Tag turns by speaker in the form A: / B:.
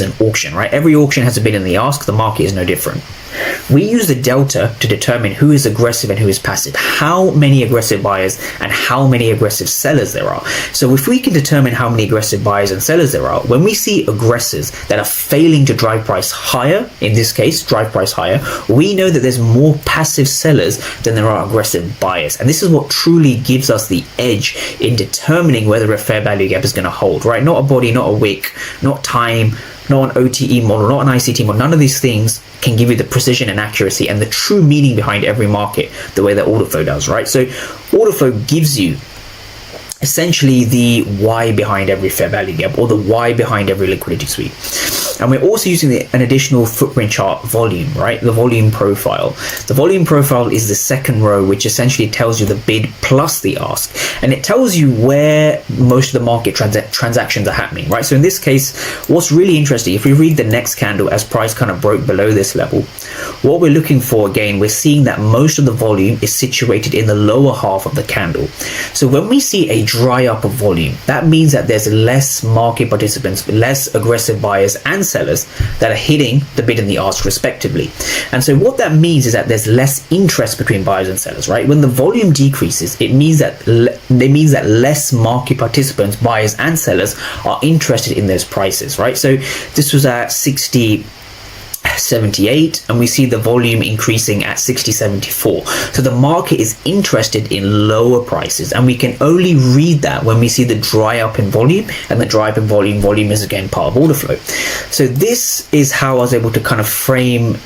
A: an auction, right? Every auction has a bid and the ask. The market is no different. We use the delta to determine who is aggressive and who is passive, how many aggressive buyers and how many aggressive sellers there are. So if we can determine how many aggressive buyers and sellers there are, when we see aggressors that are failing to drive price higher, in this case, drive price higher, we know that there's more passive sellers than there are aggressive buyers. And this is what truly gives us the edge in determining whether a fair value gap is going to hold, right? Not a body, not a wick, not time, not an OTE model, not an ICT model. None of these things can give you the precision and accuracy and the true meaning behind every market the way that order flow does, right? So order flow gives you essentially the why behind every fair value gap, or the why behind every liquidity sweep. And we're also using an additional footprint chart, volume, right? The volume profile. The volume profile is the second row, which essentially tells you the bid plus the ask. And it tells you where most of the market transactions are happening, right? So in this case, what's really interesting, if we read the next candle as price kind of broke below this level, what we're looking for, again, we're seeing that most of the volume is situated in the lower half of the candle. So when we see a dry up of volume, that means that there's less market participants, less aggressive buyers and sellers that are hitting the bid and the ask respectively. And so what that means is that there's less interest between buyers and sellers, right? When the volume decreases, it means that less market participants, buyers and sellers, are interested in those prices, right? So this was at 60.78 and we see the volume increasing at 60.74. So the market is interested in lower prices, and we can only read that when we see the dry up in volume, and the dry up in volume is again part of order flow. So this is how I was able to kind of frame